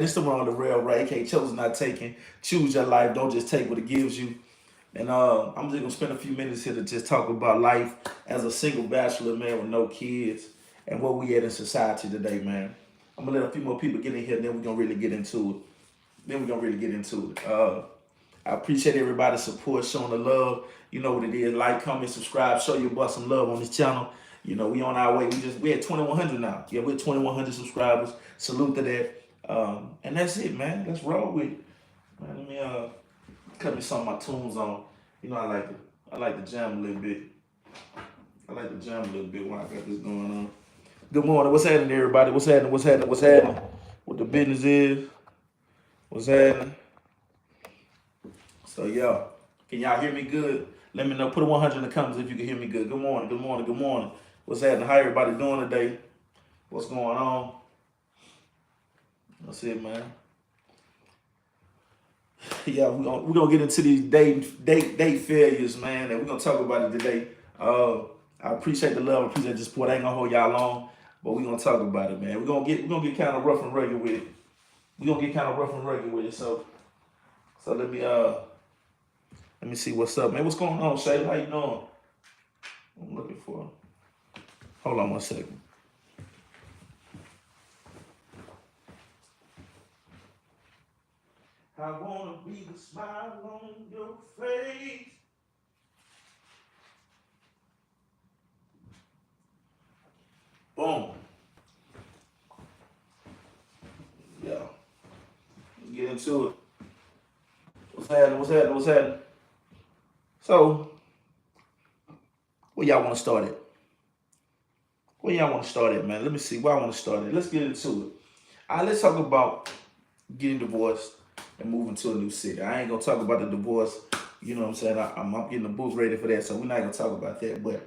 It's the one on the rail, right? AK chose not taking. Choose your life. Don't just take what it gives you. And I'm just gonna spend a few minutes here to just talk about life as a single bachelor man with no kids and what we at in society today, man. I'm gonna let a few more people get in here, then we're gonna really get into it. I appreciate everybody's support, showing the love. You know what it is. Like, comment, subscribe, show your boy some love on this channel. You know, we on our way. We at 2100 now. Yeah, we're 2100 subscribers. Salute to that. And that's it, man. Let's roll with it. Man, let me cut me some of my tunes on. You know, I like to jam a little bit. I like to jam a little bit while I got this going on. Good morning. What's happening, everybody? What's happening? What's happening? What's happening? What the business is? What's happening? So yeah, can y'all hear me good? Let me know. Put a 100 in the comments if you can hear me good. Good morning. Good morning. Good morning. What's happening? How everybody doing today? What's going on? That's it, man. Yeah, we're gonna get into these date failures, man, and we're gonna talk about it today. I appreciate the love, I appreciate the support. I ain't gonna hold y'all long, but we're gonna talk about it, man. We're gonna get kind of rough and rugged with it. We're gonna get kind of rough and rugged with it. So let me see what's up, man. What's going on, Shay? How you doing? I'm looking for. Hold on 1 second. I wanna be the smile on your face. Boom. Yeah. Let's get into it. What's happening? What's happening? What's happening? So, where y'all want to start it? Where y'all want to start it, man? Let me see where I want to start it. Let's get into it. All right, let's talk about getting divorced and moving to a new city. I ain't gonna talk about the divorce. You know what I'm saying? I'm getting the book ready for that, so we're not gonna talk about that. But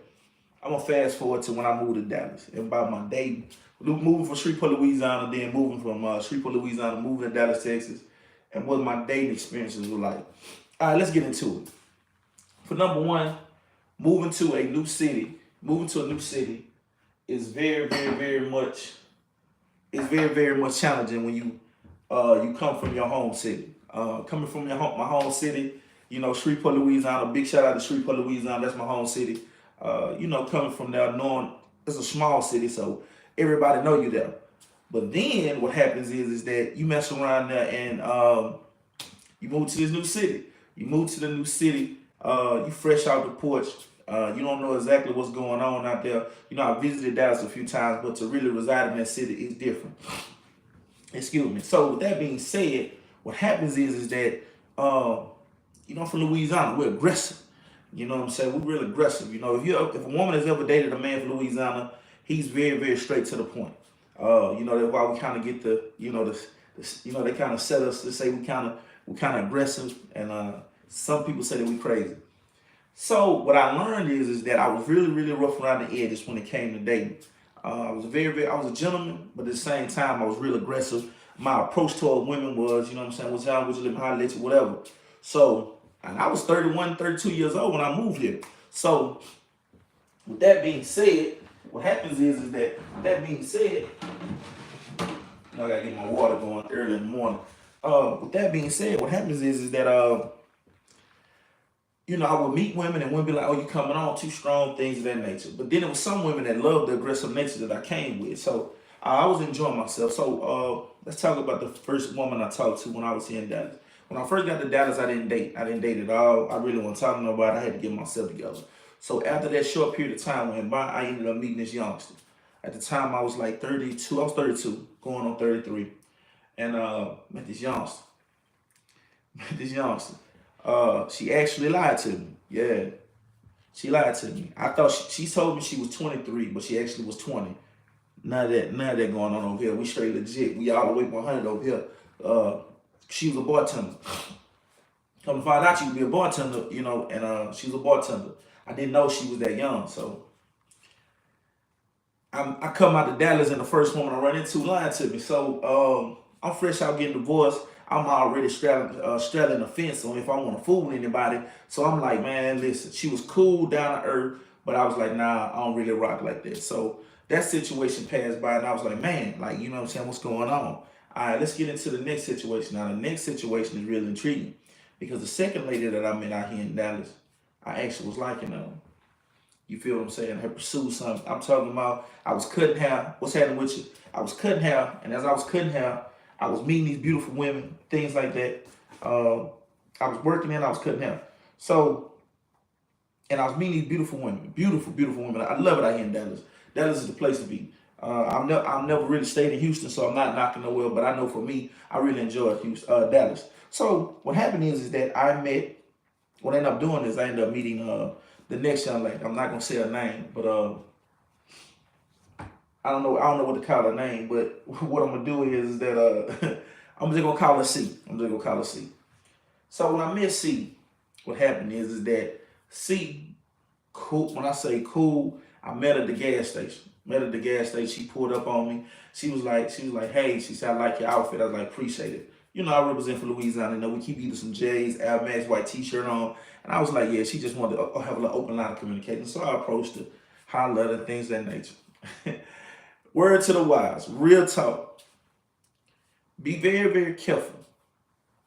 I'm gonna fast forward to when I moved to Dallas and about my day moving from Shreveport, Louisiana, then moving from Shreveport, Louisiana, moving to Dallas, Texas, and what my dating experiences were like. All right, let's get into it. For number one, moving to a new city, is very, very, very much. It's very, very much challenging when you come from your home city. Coming from my home city, you know, Shreveport, Louisiana. Big shout out to Shreveport, Louisiana. That's my home city. You know, coming from there, knowing it's a small city, so everybody know you there. But then what happens is that you mess around there and you move to this new city. You move to the new city. You fresh out the porch. You don't know exactly what's going on out there. You know, I visited Dallas a few times, but to really reside in that city is different. Excuse me. So with that being said, what happens is that you know, from Louisiana, we're aggressive. You know what I'm saying? We're real aggressive. You know, if a woman has ever dated a man from Louisiana, he's very, very straight to the point. You know, that's why we kind of get they kind of set us to say we kind of aggressive, and some people say that we crazy. So what I learned is that I was really, really rough around the edges when it came to dating. I was a gentleman, but at the same time, I was real aggressive. My approach toward women was, you know what I'm saying, what's how would you live, how let you, whatever. So, and I was 31, 32 years old when I moved here. So, with that being said, what happens is that, with that being said, I gotta get my water going early in the morning. With that being said, what happens is that you know, I would meet women and women be like, oh, you coming on too strong, things of that nature. But then there was some women that loved the aggressive nature that I came with. So I was enjoying myself. So let's talk about the first woman I talked to when I was here in Dallas. When I first got to Dallas, I didn't date. I didn't date at all. I really wasn't talking to nobody. I had to get myself together. So after that short period of time went by, I ended up meeting this youngster. At the time, I was like 32. I was 32, going on 33. And met this youngster. Met this youngster. She actually lied to me. Yeah, she lied to me. I thought she told me she was 23, but she actually was 20. None of that going on over here. We straight legit. We all the way 100 over here. She was a bartender. Come to find out she would be a bartender, you know, and she was a bartender. I didn't know she was that young, so I come out to Dallas and the first woman I run into lied to me. So I'm fresh out getting divorced. I'm already straddling the fence on if I want to fool with anybody. So I'm like, man, listen, she was cool, down to earth, but I was like, nah, I don't really rock like that. So that situation passed by and I was like, man, like, you know what I'm saying, what's going on? All right, let's get into the next situation. Now, the next situation is really intriguing because the second lady that I met out here in Dallas, I actually was liking her. You feel what I'm saying? Her pursue something. I'm talking about I was cutting hair. What's happening with you? I was cutting hair, and as I was cutting hair, I was meeting these beautiful women, things like that. I was working and I was cutting hair. So, and I was meeting these beautiful women, beautiful, beautiful women. I love it out here in Dallas. Dallas is the place to be. I've never really stayed in Houston, so I'm not knocking nowhere. But I know for me, I really enjoy Houston, Dallas. So what happened is that I met. What I ended up doing is I ended up meeting the next young lady. I'm not gonna say her name, but I don't know what to call her name. But what I'm gonna do is that I'm just gonna call her C. I'm just gonna call her C. So when I met C, what happened is that C, cool. When I say cool, I met her at the gas station. Met her at the gas station. She pulled up on me. She was like, hey, she said, I like your outfit. I was like, appreciate it. You know, I represent for Louisiana. You know, we keep either some J's, Air Max, white T-shirt on. And I was like, yeah, she just wanted to have an open line of communication. So I approached her, hollered and things of that nature. Word to the wise, real talk. Be very, very careful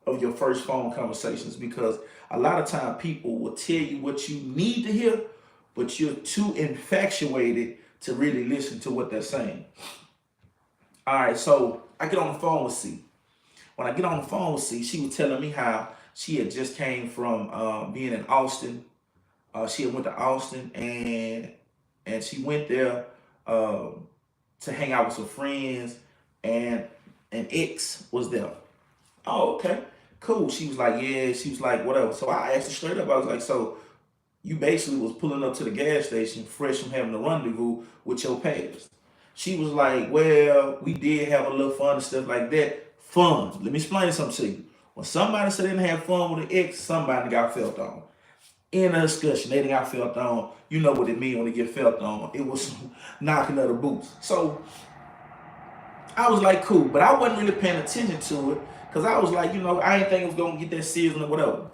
of your first phone conversations because a lot of time people will tell you what you need to hear, but you're too infatuated to really listen to what they're saying. All right, so I get on the phone with C. When I get on the phone with C, she was telling me how she had just came from being in Austin. She had went to Austin and she went there to hang out with some friends, and an ex was there. Oh, okay, cool. She was like, yeah. She was like, whatever. So I asked her straight up. I was like, so you basically was pulling up to the gas station fresh from having a rendezvous with your past. She was like, well, we did have a little fun and stuff like that. Fun. Let me explain something to you. When somebody said they didn't have fun with an ex, somebody got felt on. In a discussion, they didn't got felt on. You know what it means when they get felt on. It was knocking of the boots. So I was like, cool, but I wasn't really paying attention to it because I was like, you know, I didn't think it was gonna get that serious or whatever.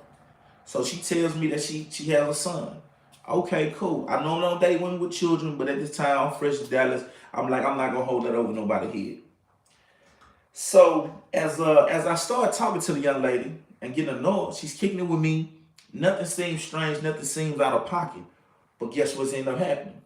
So she tells me that she has a son. Okay, cool. I know no date women with children, but at this time I'm fresh to Dallas. I'm like, I'm not gonna hold that over nobody's head. So as I started talking to the young lady and getting annoyed, she's kicking it with me. Nothing seems strange, nothing seems out of pocket. But guess what's ended up happening?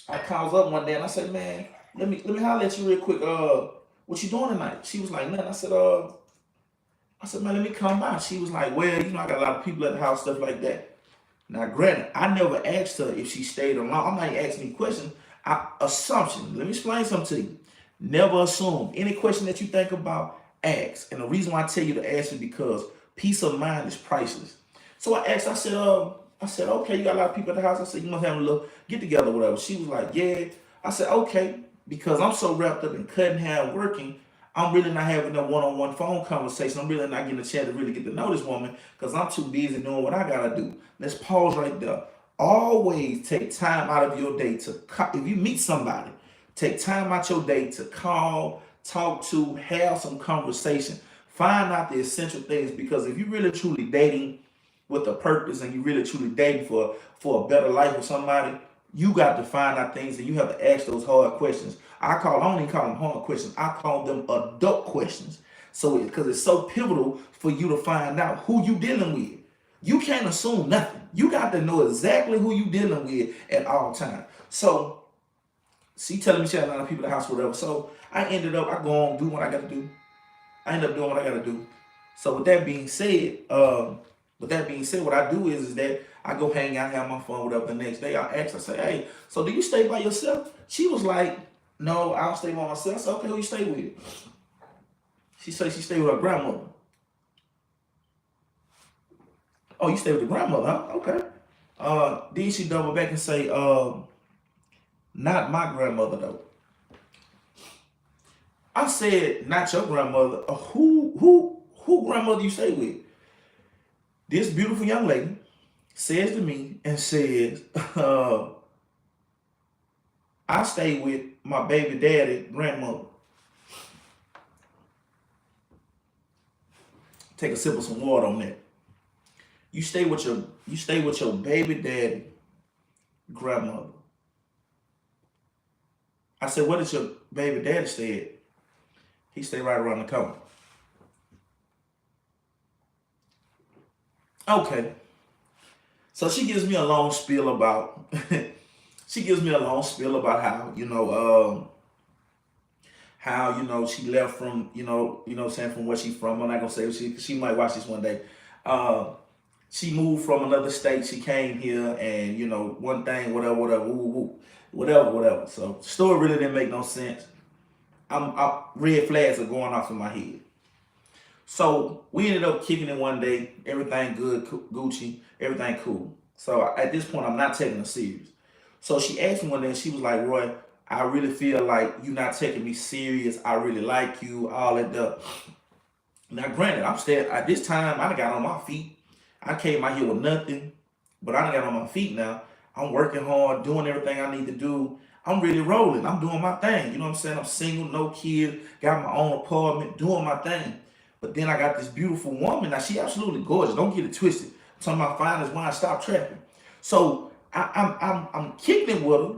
I calls up one day and I said, man, let me holler at you real quick. What you doing tonight? She was like, nothing. I said, man, let me come by. She was like, well, you know, I got a lot of people at the house, stuff like that. Now, granted, I never asked her if she stayed alone. I'm not asking me questions. Assumption. Let me explain something to you. Never assume. Any question that you think about, ask. And the reason why I tell you to ask is because peace of mind is priceless. So I asked, I said, okay, you got a lot of people at the house. I said, you must have a little get together, whatever. She was like, yeah. I said, okay, because I'm so wrapped up in cutting hair and working, I'm really not having a one-on-one phone conversation. I'm really not getting a chance to really get to know this woman because I'm too busy doing what I gotta do. Let's pause right there. Always take time out of your day to, if you meet somebody, take time out your day to call, talk to, have some conversation. Find out the essential things because if you really truly dating with a purpose and you really truly dating for a better life with somebody, you got to find out things and you have to ask those hard questions. I don't even call them hard questions. I call them adult questions. So because it's so pivotal for you to find out who you dealing with. You can't assume nothing. You got to know exactly who you dealing with at all times. So she telling me she had a lot of people at the house, whatever. So I go on, do what I got to do. I end up doing what I got to do. So with that being said, what I do is that I go hang out, have my fun, whatever. The next day I ask, I say, hey, so do you stay by yourself? She was like, no, I don't stay by myself. I said, okay, who you stay with? She said she stayed with her grandmother. Oh, you stay with the grandmother, huh? Okay. Then she double back and say, not my grandmother though. I said, not your grandmother. Who grandmother you stay with? This beautiful young lady says to me and says, I stay with my baby daddy grandmother. Take a sip of some water on that. You stay with your baby daddy grandmother. I said, what did your baby daddy say? He stay right around the corner. Okay. So she gives me a long spiel about she gives me a long spiel about how, how, she left from, saying from where she's from. I'm not gonna say she might watch this one day. Uh she moved from another state. She came here, and one thing, whatever, woo, woo, whatever. So the story really didn't make no sense. Red flags are going off in my head. So we ended up kicking it one day. Everything good, Gucci, everything cool. So at this point, I'm not taking her serious. So she asked me one day, and she was like, "Roy, I really feel like you're not taking me serious. I really like you, all that stuff." Now, granted, I'm still at this time. I done got on my feet. I came out here with nothing, but I done got on my feet now. I'm working hard, doing everything I need to do. I'm really rolling. I'm doing my thing. You know what I'm saying? I'm single, no kids, got my own apartment, doing my thing. But then I got this beautiful woman. Now she absolutely gorgeous. Don't get it twisted. I'm talking about fine as wine. Stop trapping. So I'm kicking it with her,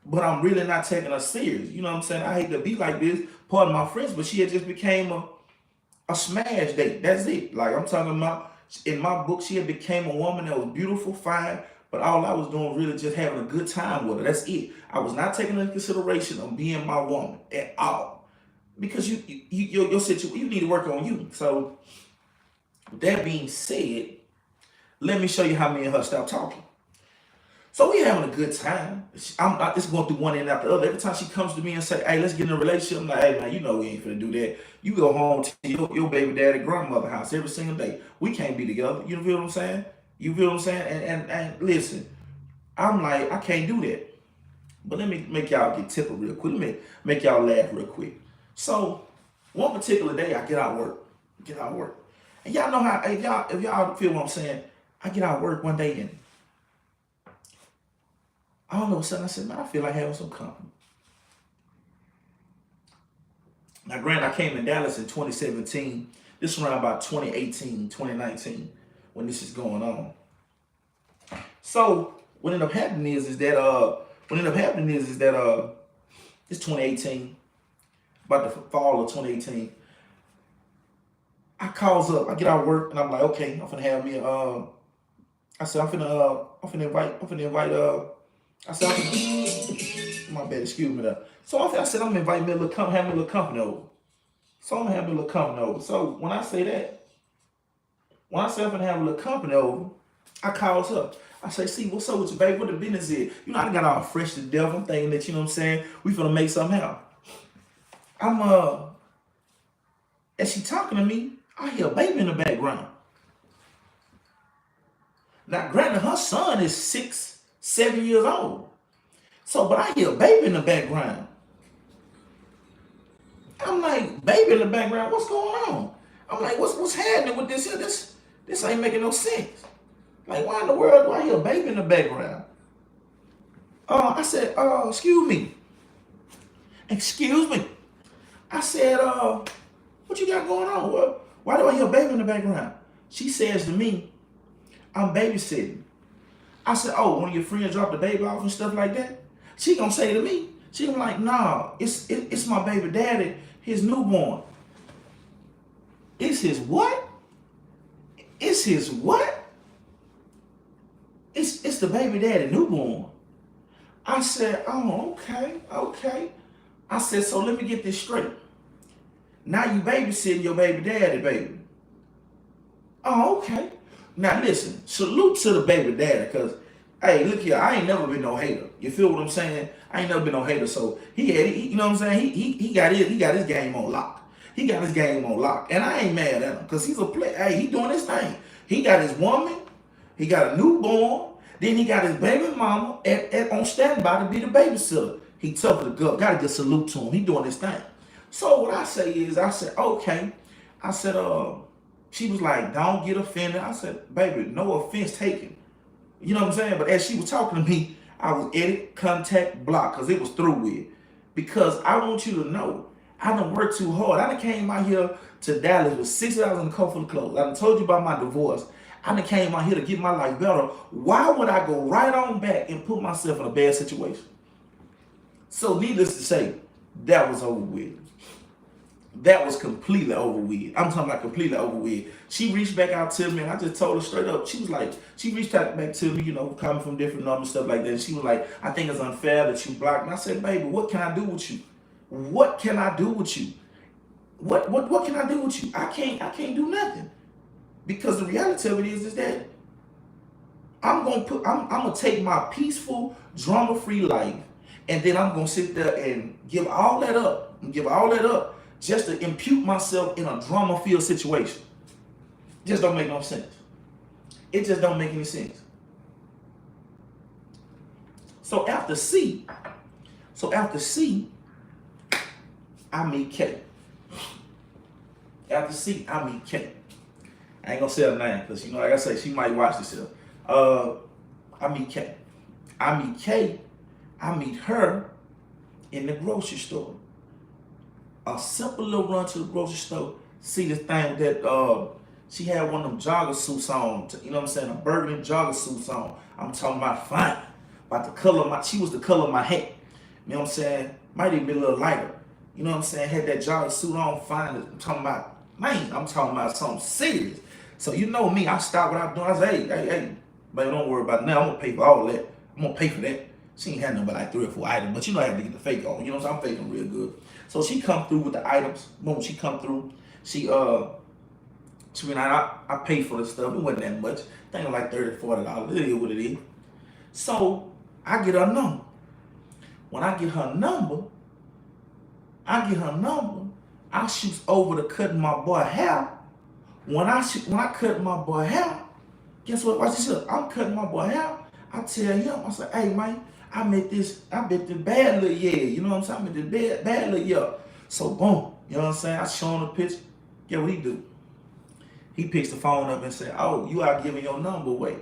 but I'm really not taking her serious. You know what I'm saying? I hate to be like this, pardon my friends, but she had just became a smash date. That's it. Like I'm talking about in my book, she had became a woman that was beautiful, fine, but all I was doing really just having a good time with her. That's it. I was not taking into consideration of being my woman at all. Because your situation, you need to work on you. So with that being said, let me show you how me and her stop talking. So we having a good time. I'm just going through one end after the other. Every time she comes to me and say, "Hey, let's get in a relationship," I'm like, "Hey man, you know we ain't finna do that. You go home to your baby daddy grandmother house every single day. We can't be together." You feel what I'm saying? You feel what I'm saying? And listen, I'm like, I can't do that. But let me make y'all get tickled real quick. Let me make y'all laugh real quick. So one particular day I get out of work. And y'all know how if y'all feel what I'm saying, I get out of work one day, and I don't know what sudden I said, "Man, I feel like having some company." Now granted, I came in Dallas in 2017. This is around about 2018, 2019, when this is going on. So what ended up happening is that it's 2018, about the fall of 2018. I calls up, I get out of work, and I'm like, okay, I'm finna have me I said, I'm finna invite I said, my bad, excuse me there. So I said, I'm gonna invite me have me a little company over. So I'm gonna have me a little company over. So when I say I'm gonna have a little company over, I calls up. I say, "See, what's up with you, baby? What the business is?" I got all fresh to death. I'm thinking that, you know what I'm saying, we finna make something happen. I'm as she talking to me, I hear a baby in the background. Now, granted, her son is 6, 7 years old. So, but I hear a baby in the background. I'm like, baby in the background, what's going on? I'm like, what's happening with this here? This ain't making no sense. Like, why in the world do I hear a baby in the background? I said, excuse me. Excuse me. I said, what you got going on? Well, why do I hear a baby in the background? She says to me, "I'm babysitting." I said, "Oh, one of your friends dropped the baby off and stuff like that?" She gonna say to me, she gonna like, "Nah, it's my baby daddy, his newborn." It's his what? It's his what? It's the baby daddy newborn. I said, "Oh, okay." I said, "So let me get this straight. Now you babysitting your baby daddy, baby." "Oh, okay." Now listen, salute to the baby daddy, cause hey, look here, I ain't never been no hater. You feel what I'm saying? I ain't never been no hater. So you know what I'm saying? He got his game on lock. He got his game on lock, and I ain't mad at him, cause he's a player. Hey, he doing his thing. He got his woman, he got a newborn, then he got his baby mama on standby to be the babysitter. He tough to go. Gotta get salute to him. He doing his thing. So what I say is, I said, okay. I said, she was like, "Don't get offended." I said, "Baby, no offense taken." You know what I'm saying? But as she was talking to me, I was edit, contact, block, because it was through with. Because I want you to know, I done worked too hard. I done came out here to Dallas with $60 in the car full of clothes. I done told you about my divorce. I done came out here to get my life better. Why would I go right on back and put myself in a bad situation? So needless to say, that was over with. That was completely over with. I'm talking about completely over with. She reached back out to me and I just told her straight up. She was like, she reached out back to me, you know, coming from different numbers, stuff like that. And she was like, I think it's unfair that you blocked me. I said, baby, what can I do with you? What can I do with you? What can I do with you? I can't do nothing. Because the reality of it is that I'm gonna take my peaceful, drama-free life, and then I'm gonna sit there and give all that up, just to impute myself in a drama-filled situation. Just don't make no sense. It just don't make any sense. So after C, I meet K. After C, I meet K. I ain't gonna say her name because you know, like I say, she might watch this here. I meet K. I meet K. I meet her in the grocery store. A simple little run to the grocery store. See this thing that she had one of them jogger suits on. You know what I'm saying? A burgundy jogger suits on. I'm talking about fine. About the color of she was the color of my hat. You know what I'm saying? Might even be a little lighter. You know what I'm saying? Had that jogger suit on, fine. I'm talking about, man, I'm talking about something serious. So you know me, I stopped what I'm doing. I said, hey, baby, don't worry about it now. I'm gonna pay for all that. I'm gonna pay for that. She ain't had nothing but like 3 or 4 items, but you know I had to get the fake on. You know what I'm saying? I'm faking real good. So she come through with the items. Boom, she come through. She went out, I paid for the stuff. It wasn't that much. I think like $30, $40. It is what it is. So I get her number. When I get her number, I shoot over to cutting my boy hair. When I cut my boy hair, guess what? Watch this up. I'm cutting my boy hair. I tell him, I say, hey man, I met this bad little yeah. You know what I'm saying? I met this bad little yeah. So boom, you know what I'm saying? I show him the picture. Get what he do? He picks the phone up and say, oh, you out giving your number away.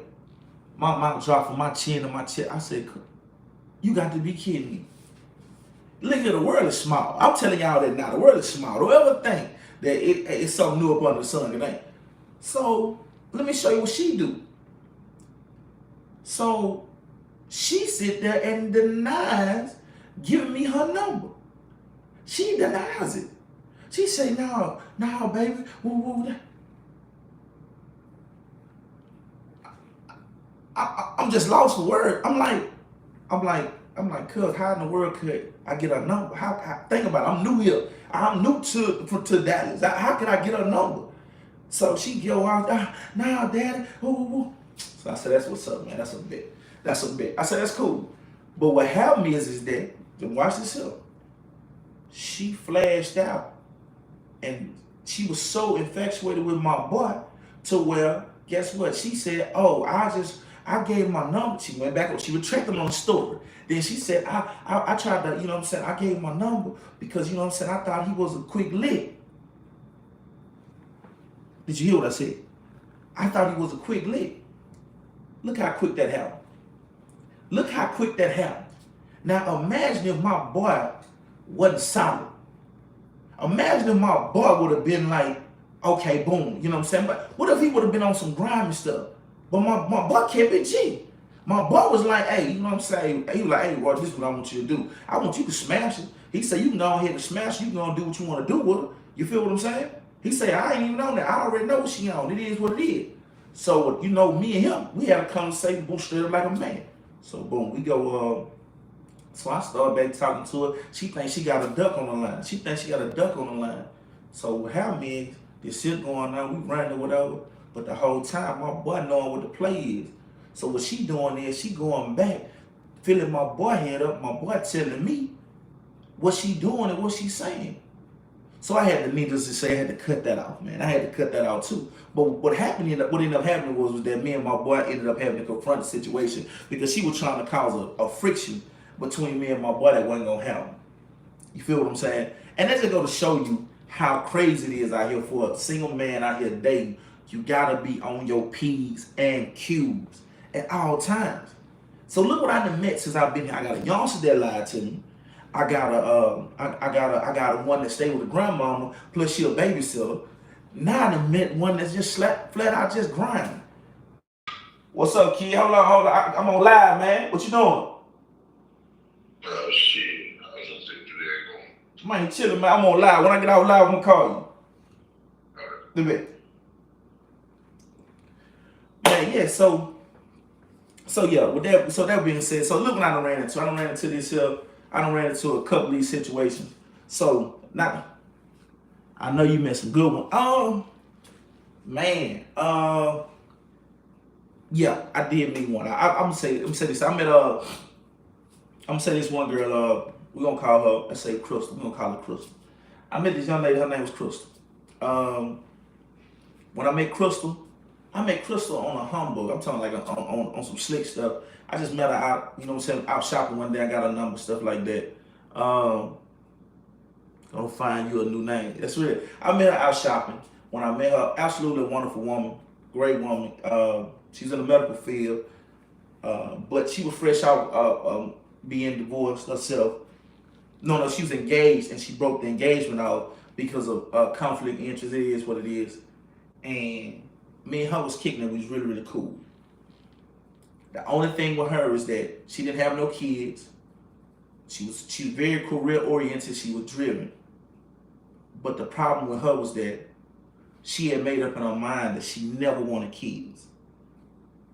My mouth dropped from my chin to my chest. I said, you got to be kidding me. Look at the world is small. I'm telling y'all that now. The world is small. Don't ever think that it's something new up under the sun. It ain't. So let me show you what she do. So she sit there and denies giving me her number. She denies it. She say, no, baby. I'm just lost for words. I'm like, cuz, how in the world could I get a number? How think about it. I'm new here. I'm new to Dallas. How can I get a number? So she go out, nah, daddy. Ooh. So I said, that's what's up, man. That's a bit. I said, that's cool. But what happened is that, watch this up. She flashed out. And she was so infatuated with my boy to where, guess what? She said, oh, I gave my number. She went back, she retracted on the story. Then she said, I tried to, you know what I'm saying, I gave my number because, you know what I'm saying, I thought he was a quick lick. Did you hear what I said? I thought he was a quick lick. Look how quick that happened. Now imagine if my boy wasn't solid. Imagine if my boy would have been like, okay, boom, you know what I'm saying? But what if he would have been on some grimy stuff? But my boy kept it G. My boy was like, hey, you know what I'm saying? He was like, hey, boy, this is what I want you to do. I want you to smash it. He said, you can go ahead and smash it. You can go and do what you want to do with her. You feel what I'm saying? He said, I ain't even on that. I already know what she on. It is what it is. So, you know, me and him, we had a conversation, boom, straight up like a man. So, boom, we go, so I started back talking to her. She thinks she got a duck on the line. So what happened is, this shit going on, we running or whatever, but the whole time, my boy knowing what the play is. So what she doing is, she going back, filling my boy head up, my boy telling me what she doing and what she saying. So I had to, needless to say, I had to cut that off, man. I had to cut that out too. But what ended up happening was that me and my boy ended up having to confront the situation because she was trying to cause a friction between me and my boy that wasn't gonna happen. You feel what I'm saying? And that's just go to show you how crazy it is out here for a single man out here dating. You gotta be on your P's and Q's at all times. So look what I done met since I've been here. I got a youngster that lied to me. I got a one that stayed with a grandmama, plus she a babysitter. Now I done met one that's just flat out just grinding. What's up, kid? Hold on. I'm on live, man. What you doing? Oh shit! I was gonna say, do that going. Man, chilling, man. I'm on live. When I get out live, I'm gonna call you. The bit. Man, yeah. So yeah. With that, so that being said, so look what I done ran into. I done ran into this here. I done ran into a couple of these situations. So now, I know you met some good ones. Man. Yeah, I did meet one. I'm gonna say this. I'm gonna say this one girl. We're gonna call her. Let's say Crystal. We're gonna call her Crystal. I met this young lady. Her name was Crystal. When I met Crystal on a humbug. I'm talking like on some slick stuff. I just met her out. You know what I'm saying? Out shopping one day. I got her number, stuff like that. Gonna find you a new name. That's real. I met her out shopping. When I met her, absolutely wonderful woman, great woman. She's in the medical field, but she was fresh out being divorced herself. No, she was engaged and she broke the engagement off because of conflict of interest. It is what it is. And me and her was kicking it. We was really, really cool. The only thing with her is that she didn't have no kids. She was very career oriented. She was driven. But the problem with her was that she had made up in her mind that she never wanted kids.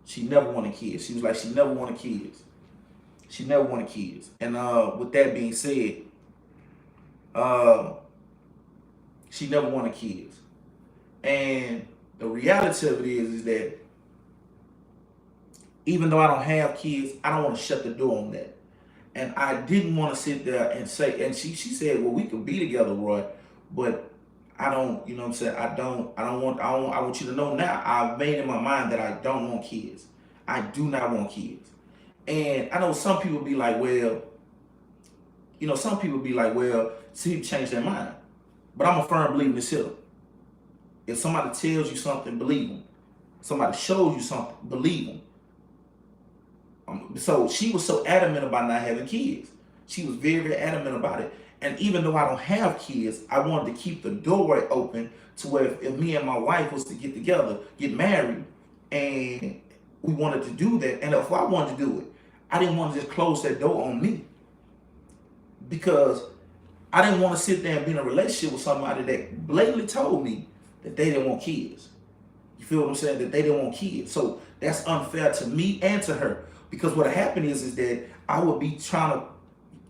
She never wanted kids. She was like, she never wanted kids. She never wanted kids. And with that being said, she never wanted kids. And the reality of it is that even though I don't have kids, I don't want to shut the door on that. And I didn't want to sit there and say, and she said, well, we could be together, Roy, but I don't, you know what I'm saying? I want you to know now, I've made in my mind that I don't want kids. I do not want kids. And I know some people be like, well, see, change their mind. But I'm a firm believer in this here. If somebody tells you something, believe them. Somebody shows you something, believe them. So she was so adamant about not having kids. She was very, very adamant about it. And even though I don't have kids, I wanted to keep the doorway open to where if me and my wife was to get together, get married, and we wanted to do that, and if I wanted to do it, I didn't want to just close that door on me. Because I didn't want to sit there and be in a relationship with somebody that blatantly told me that they didn't want kids. You feel what I'm saying? That they didn't want kids. So that's unfair to me and to her. Because what happened is that I would be trying to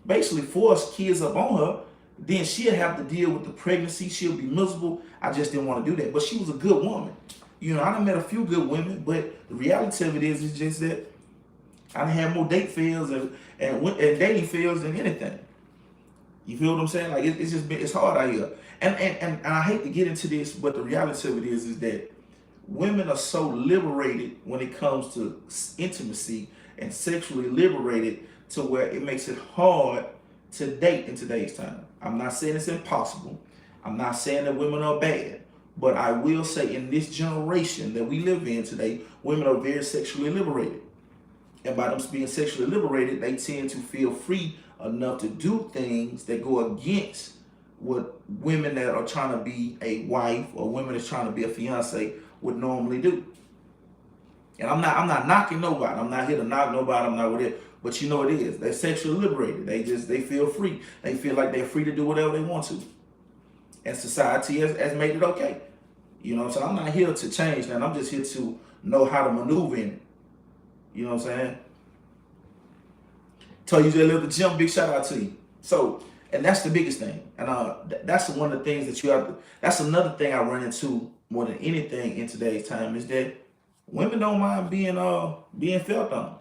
basically force kids up on her. Then she'll have to deal with the pregnancy. She'll be miserable. I just didn't want to do that. But she was a good woman. You know, I done met a few good women, but the reality of it is just that I done had more date fails and dating fails than anything. You feel what I'm saying? Like it's hard out here. And I hate to get into this, but the reality of it is that women are so liberated when it comes to intimacy and sexually liberated to where it makes it hard to date in today's time. I'm not saying it's impossible. I'm not saying that women are bad. But I will say in this generation that we live in today, women are very sexually liberated. And by them being sexually liberated, they tend to feel free enough to do things that go against what women that are trying to be a wife or women that's trying to be a fiance would normally do. And I'm not knocking nobody. I'm not here to knock nobody. I'm not with it. But you know it is. They're sexually liberated. They feel free. They feel like they're free to do whatever they want to. And society has made it okay. You know what I'm saying? I'm not here to change that. I'm just here to know how to maneuver in it. You know what I'm saying? Tell you that little Jim, big shout out to you. So, and that's the biggest thing. And that's one of the things that you have to, that's another thing I run into more than anything in today's time is that women don't mind being felt on.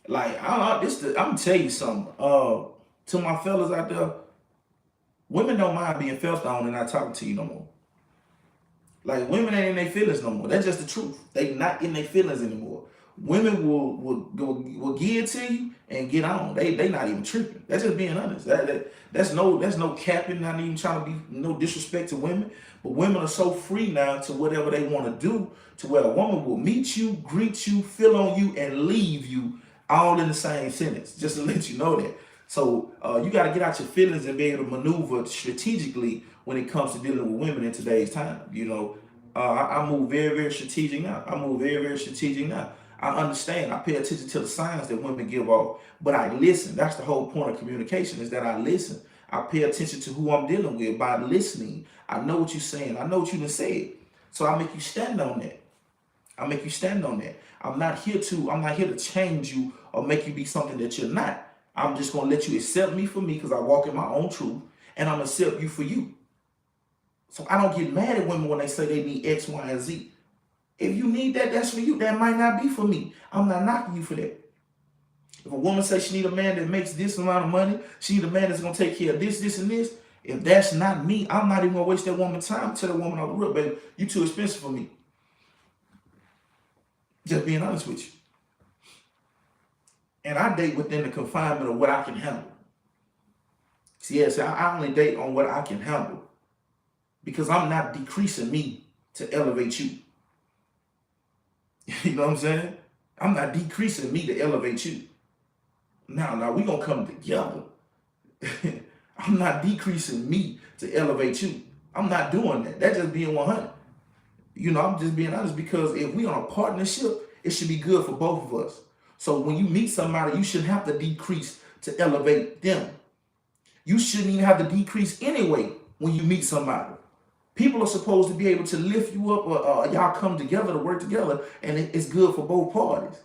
Like, I'm gonna tell you something. To my fellas out there, women don't mind being felt on and not talking to you no more. Like, women ain't in their feelings no more. That's just the truth. They not in their feelings anymore. Women will give it to you and get on. They not even tripping. That's just being honest. That's no capping. Not even trying to be no disrespect to women. But women are so free now to whatever they want to do. To where a woman will meet you, greet you, feel on you, and leave you all in the same sentence. Just to let you know that. So you got to get out your feelings and be able to maneuver strategically when it comes to dealing with women in today's time. You know, I move very, very strategic now. I understand. I pay attention to the signs that women give off, but I listen. That's the whole point of communication is that I listen. I pay attention to who I'm dealing with by listening. I know what you're saying. I know what you done said. So I make you stand on that. I make you stand on that. I'm not here to change you or make you be something that you're not. I'm just gonna let you accept me for me because I walk in my own truth, and I'm gonna accept you for you. So I don't get mad at women when they say they need X, Y, and Z. If you need that, that's for you. That might not be for me. I'm not knocking you for that. If a woman says she need a man that makes this amount of money, she need a man that's gonna take care of this, this, and this. If that's not me, I'm not even gonna waste that woman's time. Tell that woman on the real, baby, you too expensive for me. Just being honest with you. And I date within the confinement of what I can handle. See, yes, I only date on what I can handle because I'm not decreasing me to elevate you. You know what I'm saying? I'm not decreasing me to elevate you. Now, we're going to come together. I'm not decreasing me to elevate you. I'm not doing that. That's just being 100. You know, I'm just being honest because if we on a partnership, it should be good for both of us. So when you meet somebody, you shouldn't have to decrease to elevate them. You shouldn't even have to decrease anyway when you meet somebody. People are supposed to be able to lift you up or y'all come together to work together, and it's good for both parties.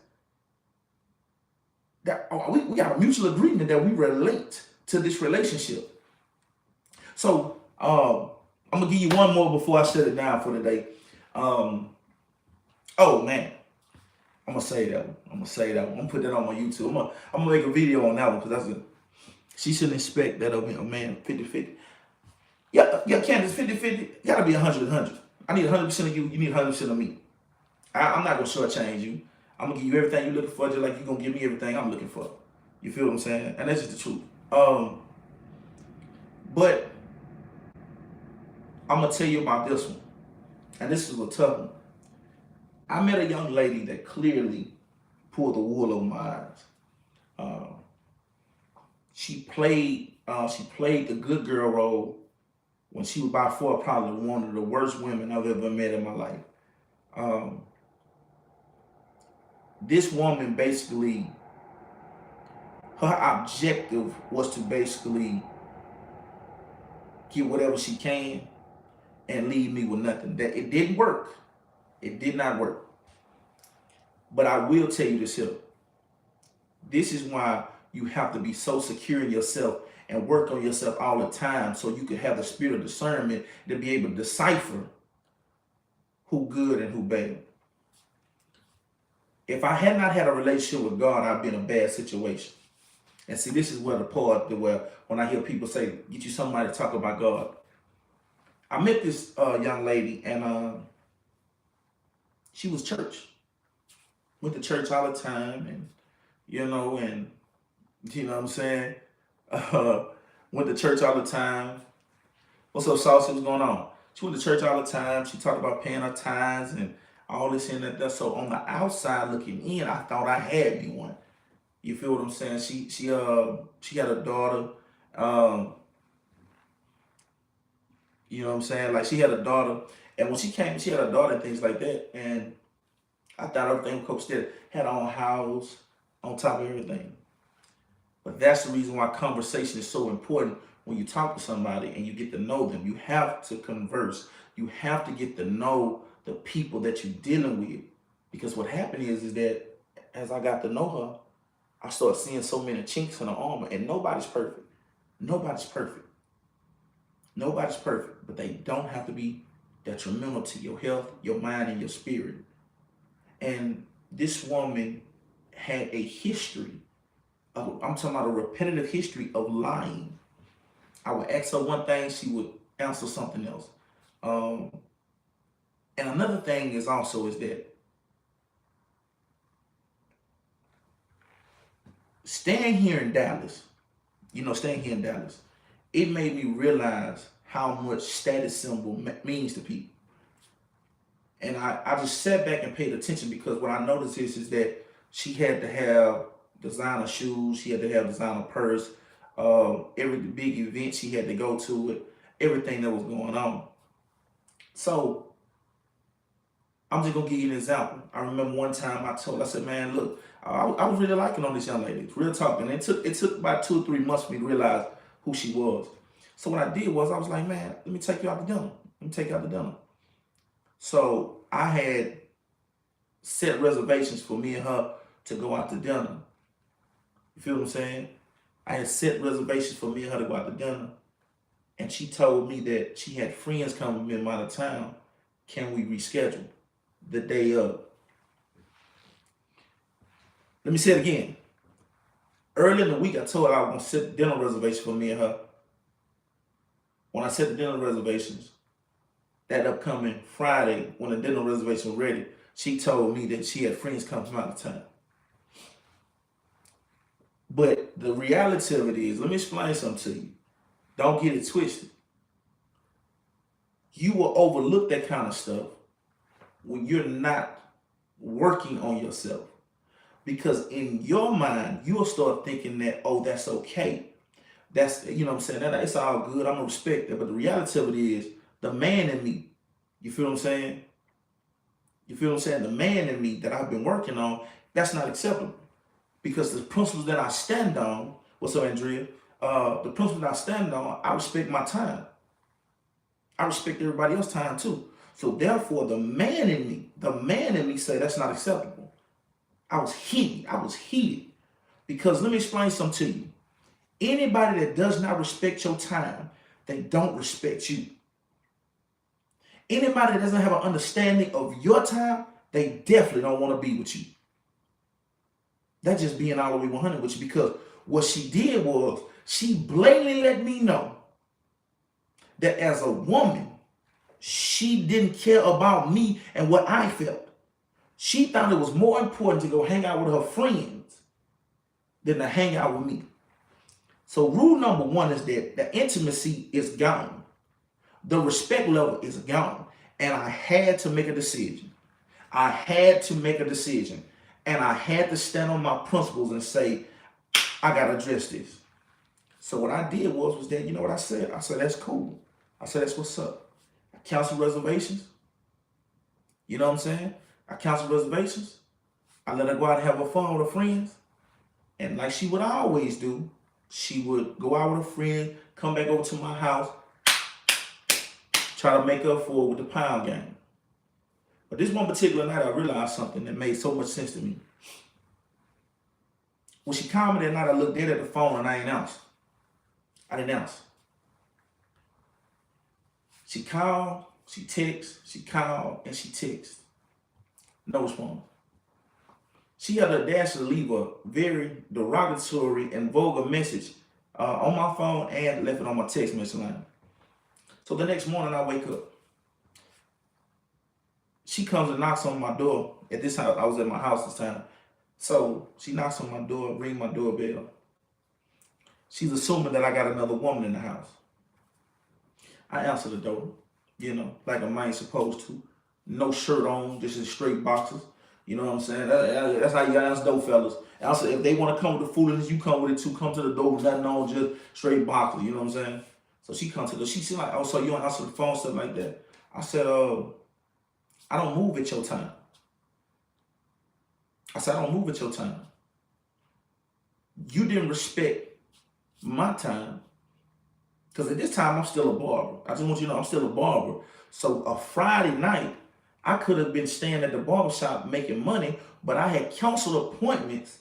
We got a mutual agreement that we relate to this relationship. So I'm going to give you one more before I shut it down for today. Oh, man. I'm going to say that one. I'm going to put that on my YouTube. I'm going to make a video on that one because that's good. She shouldn't expect that of a man 50-50. Yeah, Candace, 50-50. You got to be 100-100. I need 100% of you. You need 100% of me. I'm not going to shortchange you. I'm going to give you everything you're looking for just like you're going to give me everything I'm looking for. You feel what I'm saying? And that's just the truth. But I'm going to tell you about this one. And this is a tough one. I met a young lady that clearly pulled the wool over my eyes. She played the good girl role when she was by far probably one of the worst women I've ever met in my life. This woman basically, her objective was to basically get whatever she can and leave me with nothing. That it didn't work. It did not work. But I will tell you this here. This is why you have to be so secure in yourself and work on yourself all the time so you can have the spirit of discernment to be able to decipher who good and who bad. If I had not had a relationship with God, I'd be in a bad situation. And see, this is where the part where when I hear people say, get you somebody to talk about God. I met this young lady and she was church. Went to church all the time and you know what I'm saying? Went to church all the time. What's up, Saucy? What's going on? She went to church all the time. She talked about paying her tithes and all this and that. So on the outside looking in, I thought I had me one. You feel what I'm saying? She had a daughter. You know what I'm saying? Like she had a daughter, and when she came, she had a daughter and things like that. And I thought everything was copacetic. Had her own house, on top of everything. But that's the reason why conversation is so important when you talk to somebody and you get to know them. You have to converse. You have to get to know the people that you're dealing with. Because what happened is that as I got to know her, I started seeing so many chinks in her armor. And nobody's perfect. Nobody's perfect. Nobody's perfect. But they don't have to be detrimental to your health, your mind, and your spirit. And this woman had a history of, I'm talking about a repetitive history of lying. I would ask her one thing, she would answer something else. And another thing is that staying here in Dallas, it made me realize how much status symbol means to people. And I just sat back and paid attention because what I noticed is that she had to have designer shoes, she had to have designer purse, every big event she had to go to it, everything that was going on. So I'm just gonna give you an example. I remember one time I said, man, look, I was really liking on this young lady. Real talk. And it took about 2 or 3 months for me to realize who she was. So what I did was I was like, man, let me take you out to dinner. Let me take you out to dinner. So I had set reservations for me and her to go out to dinner. You feel what I'm saying? I had set reservations for me and her to go out to dinner. And she told me that she had friends coming in out of town. Can we reschedule the day of? Let me say it again. Early in the week, I told her I was going to set the dinner reservation for me and her. When I set the dinner reservations, that upcoming Friday, when the dinner reservation was ready, she told me that she had friends coming from out of town. But the reality of it is, let me explain something to you. Don't get it twisted. You will overlook that kind of stuff when you're not working on yourself. Because in your mind, you'll start thinking that, oh, that's okay. That's, you know what I'm saying? That it's all good. I'm going to respect that. But the reality of it is, the man in me, you feel what I'm saying? You feel what I'm saying? The man in me that I've been working on, that's not acceptable. Because the principles that I stand on, what's up, Andrea? The principles that I stand on, I respect my time. I respect everybody else's time too. So therefore, the man in me say that's not acceptable. I was heated. Because let me explain something to you. Anybody that does not respect your time, they don't respect you. Anybody that doesn't have an understanding of your time, they definitely don't want to be with you. That's just being all the way 100 with you, because what she did was she blatantly let me know that as a woman, she didn't care about me and what I felt. She thought it was more important to go hang out with her friends than to hang out with me. So rule number one is that the intimacy is gone. The respect level is gone. And I had to make a decision. I had to make a decision. And I had to stand on my principles and say, I got to address this. So what I did was that, you know what I said? I said, that's cool. I said, that's what's up. I canceled reservations. You know what I'm saying? I canceled reservations. I let her go out and have her fun with her friends. And like she would always do, she would go out with her friend, come back over to my house, try to make up for it with the pound game. But this one particular night, I realized something that made so much sense to me. When she called me that night, I looked dead at the phone and I didn't answer. I didn't answer. She called, she texted, she called, and she texted. No response. She had the audacity to leave a very derogatory and vulgar message on my phone and left it on my text message line. So the next morning, I wake up. She comes and knocks on my door. At this time, I was at my house this time. So she knocks on my door, ring my doorbell. She's assuming that I got another woman in the house. I answer the door, you know, like a man supposed to. No shirt on, just in straight boxers. You know what I'm saying? That's how you got to answer door, fellas. Also, if they want to come with the foolishness, you come with it too. Come to the door with nothing on, just straight boxers. You know what I'm saying? So she comes to the door. She like, oh, so you don't answer the phone, stuff like that. I said, I don't move at your time. I said, I don't move at your time. You didn't respect my time. Because at this time, I'm still a barber. I just want you to know I'm still a barber. So a Friday night, I could have been staying at the barbershop making money, but I had canceled appointments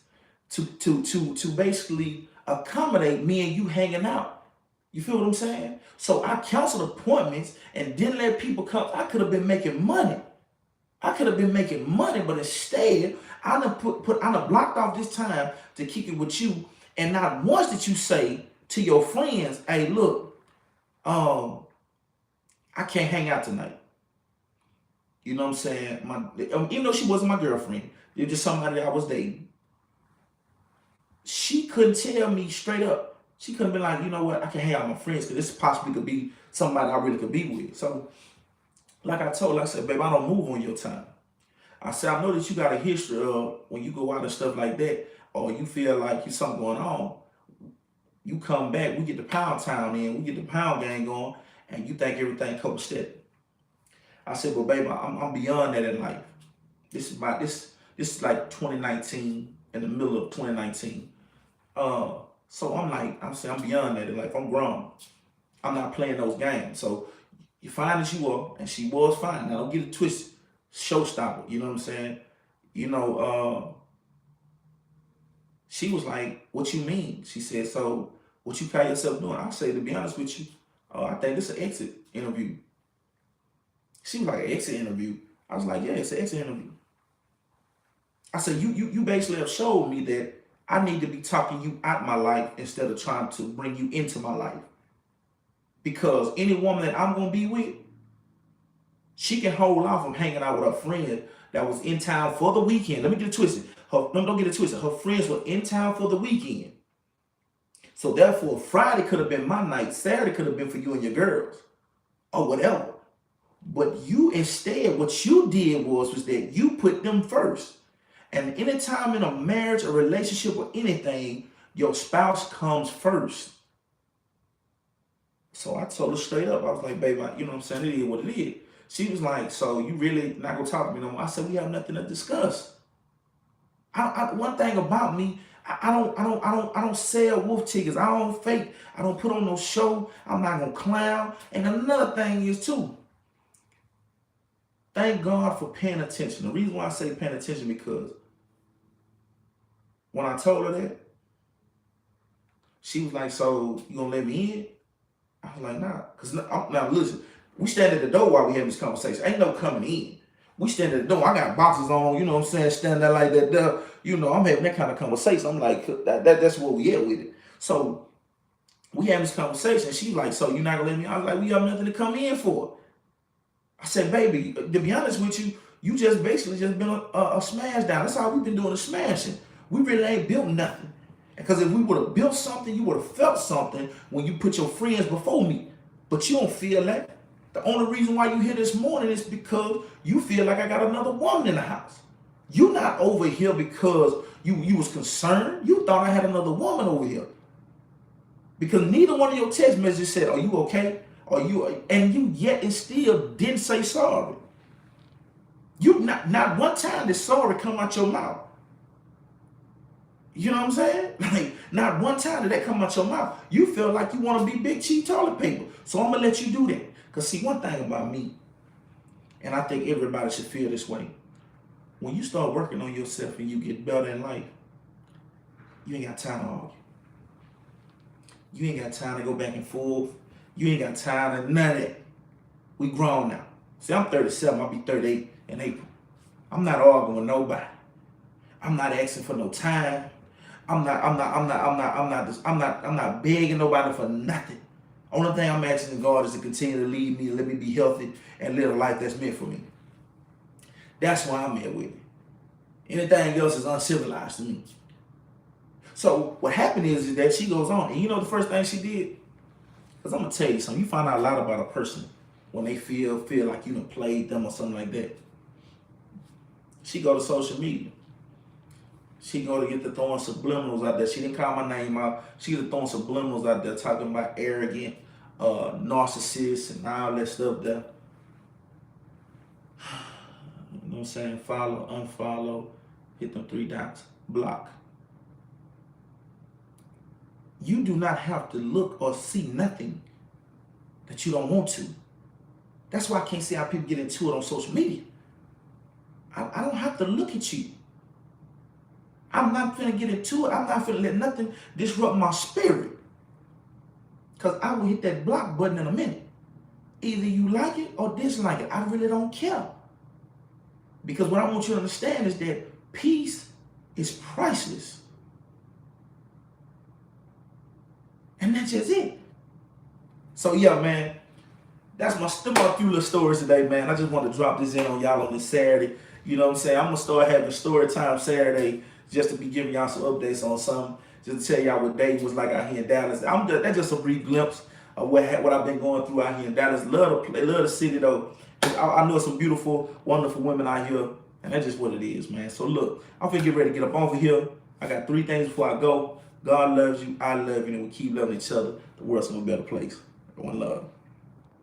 to basically accommodate me and you hanging out. You feel what I'm saying? So I canceled appointments and didn't let people come. I could have been making money. But instead, I done blocked off this time to kick it with you. And not once did you say to your friends, hey, look, I can't hang out tonight. You know what I'm saying? Even though she wasn't my girlfriend, it was just somebody that I was dating. She couldn't tell me straight up. She couldn't be like, you know what, I can't hang out with my friends because this possibly could be somebody I really could be with. So, like I told her, I said, babe, I don't move on your time. I said, I know that you got a history of when you go out and stuff like that, or you feel like there's something going on, you come back, we get the pound town in, we get the pound gang going, and you think everything copacetic. I said, well, baby, I'm beyond that in life. This is like 2019, in the middle of 2019. So I'm saying I'm beyond that. Like, I'm grown. I'm not playing those games. So you fine as you are, and she was fine. Now don't get it twisted. Showstopper, you know what I'm saying? You know, she was like, "What you mean?" She said, "So what you call yourself doing?" I say, to be honest with you, I think this is an exit interview. She was like, "An exit interview?" I was like, "Yeah, it's an exit interview." I said, you basically have showed me that I need to be talking you out my life instead of trying to bring you into my life. Because any woman that I'm gonna be with, she can hold off from hanging out with her friend that was in town for the weekend. Let me get it twisted. Don't get it twisted. Her friends were in town for the weekend. So therefore, Friday could have been my night. Saturday could have been for you and your girls, or whatever. But you instead, what you did was that you put them first. And anytime in a marriage, a relationship, or anything, your spouse comes first. So I told her straight up. I was like, "Babe, you know what I'm saying? It is what it is." She was like, "So you really not gonna talk to me no more?" I said, "We have nothing to discuss." One thing about me, I don't sell wolf tickets. I don't fake. I don't put on no show. I'm not gonna clown. And another thing is too, thank God for paying attention. The reason why I say paying attention, because when I told her that, she was like, "So you gonna let me in?" I was like, "Nah." Because now listen, we stand at the door while we have this conversation. Ain't no coming in. We stand at the door. I got boxes on, you know what I'm saying, standing there like that. You know, I'm having that kind of conversation. I'm like, that's where we at with it. So we having this conversation. She's like, "So you not gonna let me?" I was like, "We have nothing to come in for." I said, "Baby, to be honest with you, you just basically just been a smash down. That's all we've been doing, is smashing. We really ain't built nothing. Because if we would have built something, you would have felt something when you put your friends before me. But you don't feel that. The only reason why you here this morning is because you feel like I got another woman in the house. You're not over here because you was concerned. You thought I had another woman over here. Because neither one of your text messages said, "Are you okay?" And you yet and still didn't say sorry. You not one time did sorry come out your mouth. You know what I'm saying? Like, not one time did that come out your mouth. You feel like you want to be big cheap toilet paper. So I'm going to let you do that. Because see, one thing about me, and I think everybody should feel this way, when you start working on yourself and you get better in life, you ain't got time to argue. You ain't got time to go back and forth. You ain't got time to none of that. We grown now. See, I'm 37. I'll be 38 in April. I'm not arguing with nobody. I'm not asking for no time. I'm not begging nobody for nothing. Only thing I'm asking God is to continue to lead me, let me be healthy, and live a life that's meant for me. That's why I'm here with it. Anything else is uncivilized to me. So what happened is that she goes on, and you know the first thing she did? Because I'm gonna tell you something. You find out a lot about a person when they feel like you done played them or something like that. She go to social media. She go to get to throwing subliminals out there. She didn't call my name out. She get to throwing subliminals out there talking about arrogant, narcissists and all that stuff there. You know what I'm saying? Follow, unfollow, hit them 3 dots, block. You do not have to look or see nothing that you don't want to. That's why I can't see how people get into it on social media. I don't have to look at you. I'm not finna get into it. I'm not finna let nothing disrupt my spirit. Because I will hit that block button in a minute. Either you like it or dislike it. I really don't care. Because what I want you to understand is that peace is priceless. And that's just it. So yeah, man, that's my few little stories today, man. I just want to drop this in on y'all on this Saturday. You know what I'm saying? I'm going to start having story time Saturday just to be giving y'all some updates on something. Just to tell y'all what day was like out here in Dallas. That's just a brief glimpse of what I've been going through out here in Dallas. Love the city, though. I know some beautiful, wonderful women out here. And that's just what it is, man. So look, I'm finna get ready to get up over here. I got 3 things before I go. God loves you. I love you. And we keep loving each other. The world's gonna be a better place. One love.